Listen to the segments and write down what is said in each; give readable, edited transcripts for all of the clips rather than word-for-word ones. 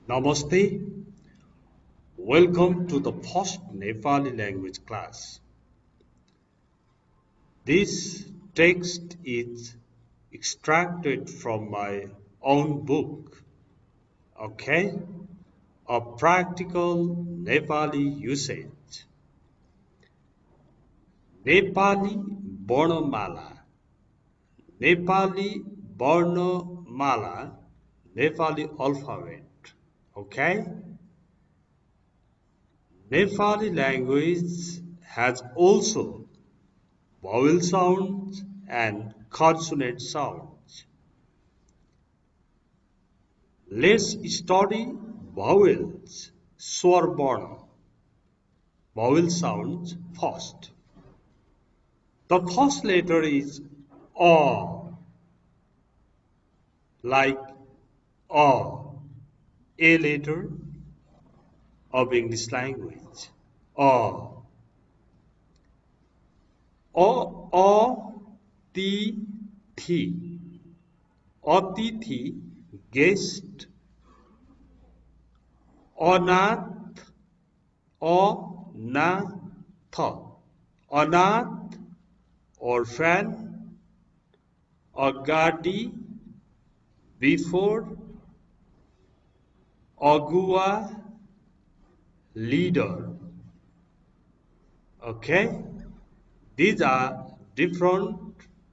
Namaste. Welcome to the first Nepali language class. This text is extracted from my own book, okay? A practical Nepali usage. Nepali Varnamala. Nepali Varnamala. Nepali alphabet, okay? Nepali language has also vowel sounds and consonant sounds. Let's study vowels, swar varna, vowel sounds first. The first letter is A, like A letter of English language. A, T, T, Atithi, guest, Anath, Anath, Anath, orphan, Agadi, before, Agua, leader. Okay? These are different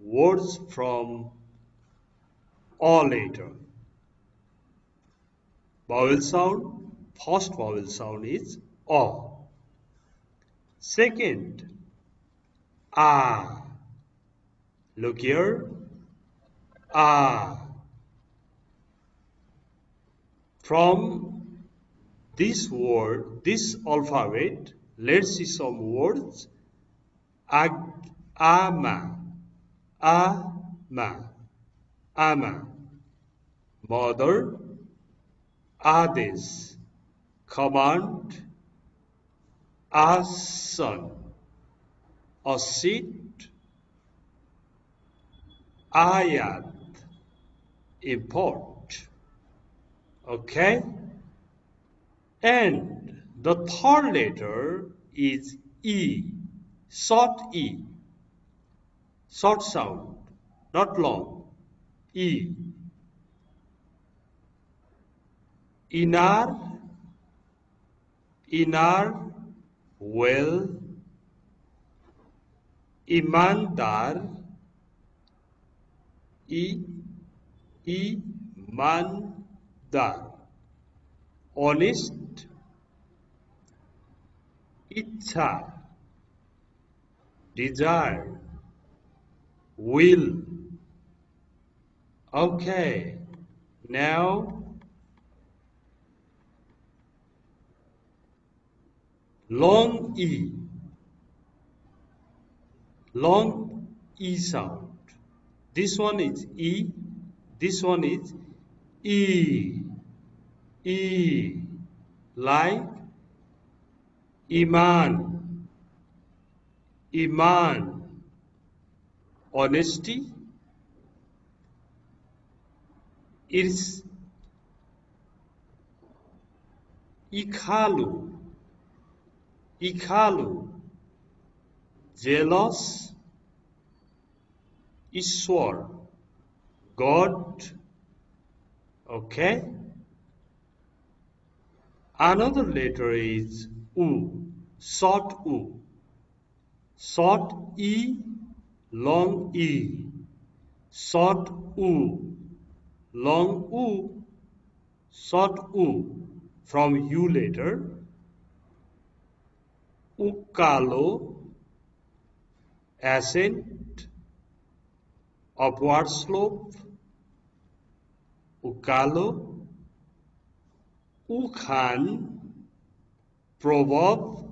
words from A letter. Vowel sound, first vowel sound is A. Second, A. Look here, A. From this word, this alphabet, let's see some words. Ama, ama, ama. Mother, Ades, command, Asan, a seat, Ayat, import. Okay? And the third letter is E, short E, short sound, not long. E. Inar, inar, well, imandar, imandar, honest, icha, desire, will. Okay, now long E sound. This one is E, this one is E, E, like Iman, Iman, honesty, is Ikalu, Ikalu, jealous, Ishwar, God. Okay? Another letter is U, short U, short E, long E, short U, long U, short U. From U letter, Ukalo, ascent, upward slope, Ukalo, Ukhan, proverb,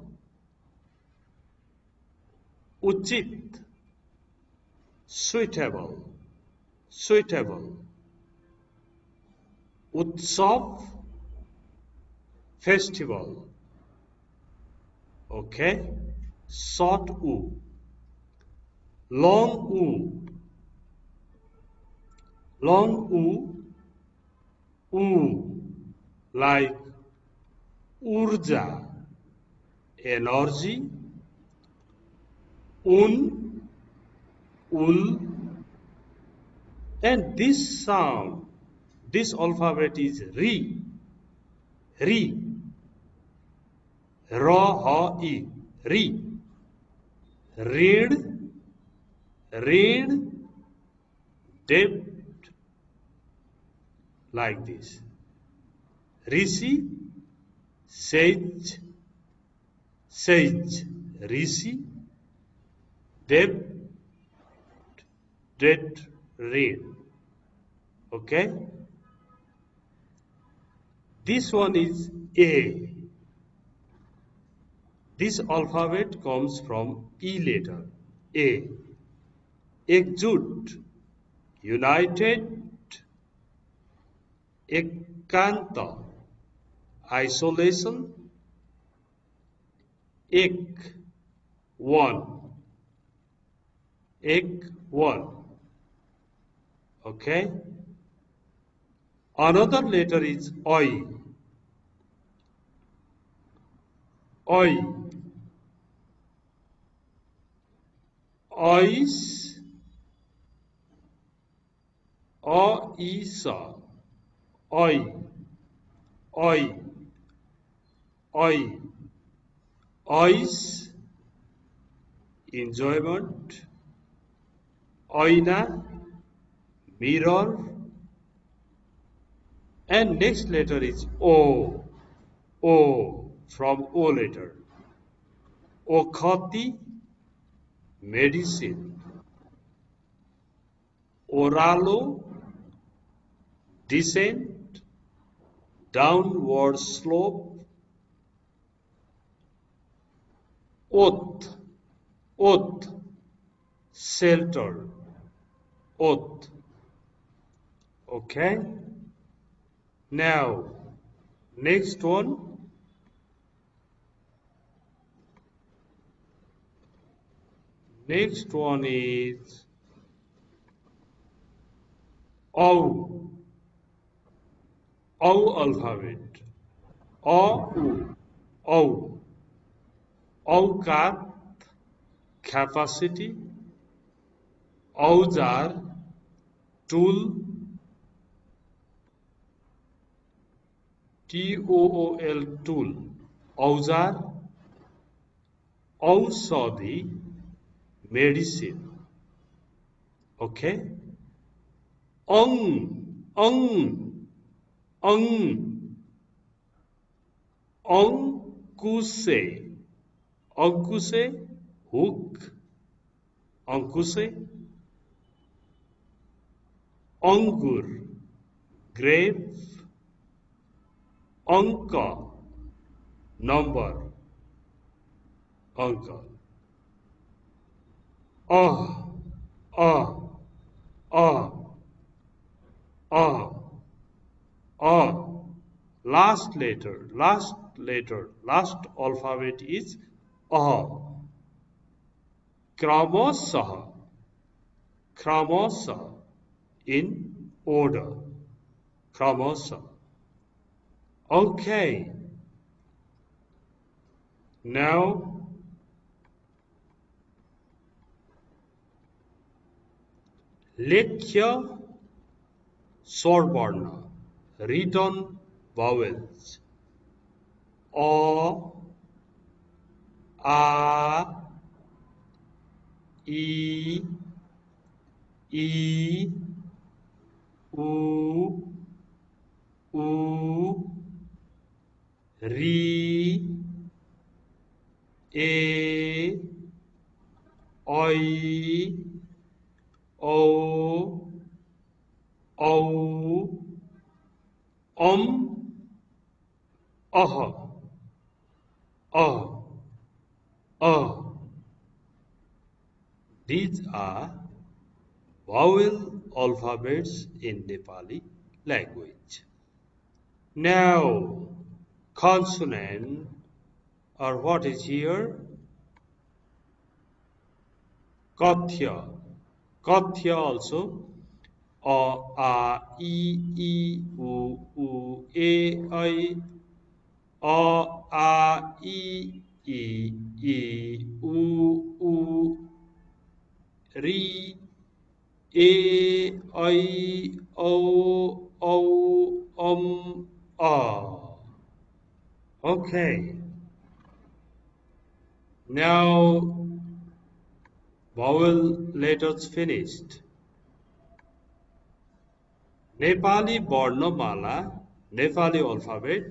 Uchit, suitable, suitable, Utsav, festival. Okay? Short U, long U, long U, U, like urja, energy, un, ul, and this sound, this alphabet is ri, ri, ra, ha, i, ri, read, read, depth, like this. Rishi, sage, sage, rishi, depth, depth, read. Okay? This one is A. This alphabet comes from E letter, A. Ekjut, united, ekanta, isolation, ek, one, ek, one. Okay? Another letter is oi, oi, ois, oisa, oi, oi, oi, ois, enjoyment, oina, mirror, and next letter is O, O from O letter. Okhati, medicine. Oralo, descent, downward slope. Oath, oath, shelter, oath. Okay? Now, next one. Next one is O. O alphabet. O, O. Aukat, capacity. Aujar, tool. Tool, tool. Aujar. Ausadi, medicine. Okay? Ang, Ankuse, Ankuse, hook, Ankuse, Angur, grape, Anka, number, Anka. Ah, ah, ah, ah, ah. Last letter, last alphabet is A. Kramasaha, Kramasaha, in order. Kramasaha. Okay. Now, Lekhya Swarbarna, written vowels. A, A, E, E, U, U, Ri, E, Oi, O, O, Ah, Ah, Ah. These are vowel alphabets in Nepali language. Now, consonant, or what is here? Kathya. Kathya also. A, I, U, E, I, A, I, U, Ri, A, I, A. Okay, now vowel letters finished. Nepali Varnamala, Nepali alphabet,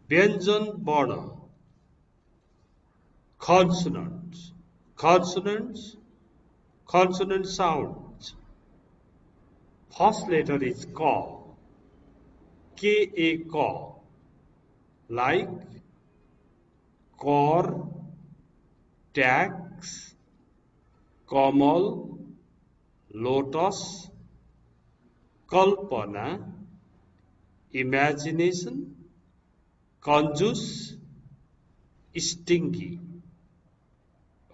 Vyanjan Varna, consonants, consonants, consonant sounds. First letter is Ka, K-A Ka, like Kor, tax, Kamal, lotus, Kalpana, imagination, conjure, stingy.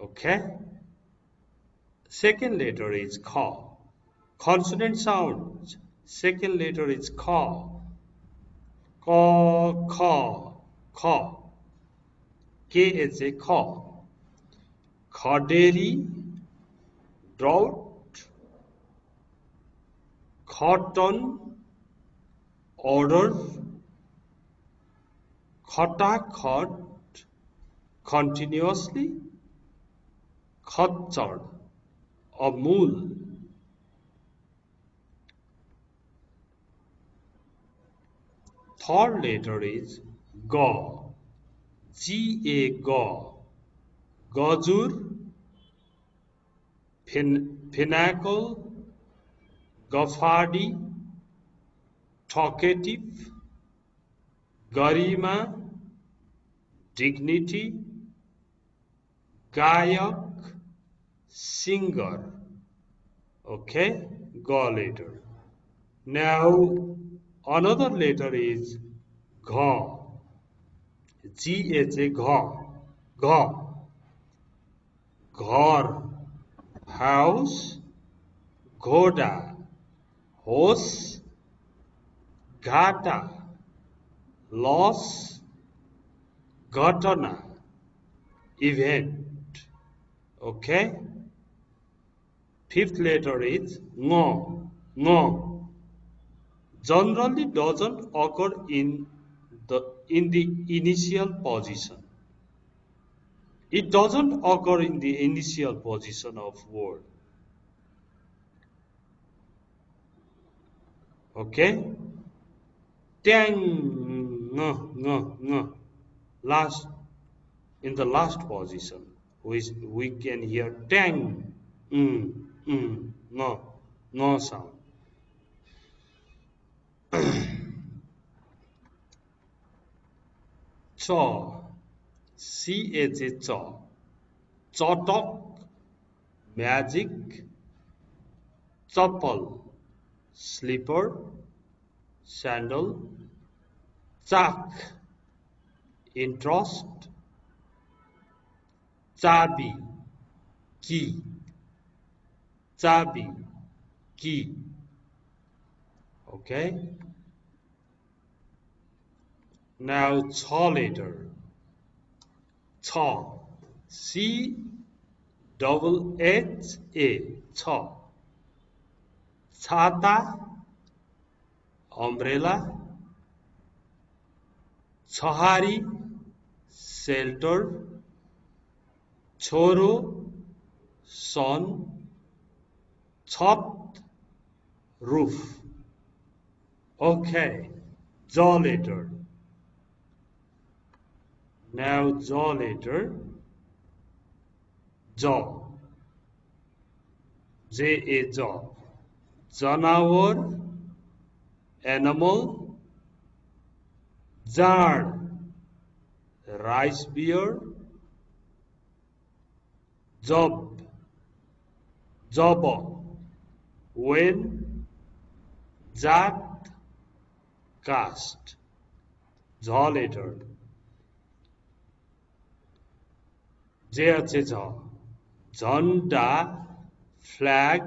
Okay? Second letter is Kha. Consonant sounds. Second letter is Kha. Ka, Kha, Kha. K is a Kha. Khaderi, drought. Cotton, order. Khatakhat, continuously. Khatchar, a mule. Third letter is Ga. G-A Ga. Gajur, pinnacle, Gafadi, talkative, Garima, dignity, Gayak, singer. Okay, Ga letter. Now another letter is Gha. G-H-A Gha. Gha. Ghar, house, Ghoda, horse, Ghata, loss, Ghatana, event. Okay? Fifth letter is Ngo. Ngo. Generally doesn't occur in the initial position. It doesn't occur in the initial position of word. Okay? Tang, ng. Last, in the last position, we can hear tang, no sound. Chaw, C-H-A chaw. Chatak, magic. Chappal, slipper, sandal. Chak, interest. Chabi, key. Chabi, key. Okay? Now, cha letter. Cha. C double H A. Cha. Chata, umbrella. Chahari, shelter. Choro, son. Chhat, roof. Okay. Jaw letter. Now jaw letter. Jaw. J-A jaw. Janawar, animal. Jar, rice beer. Job, job. When, jat, cast. Jaw letter. J-H-A jaw. Jhanda, flag.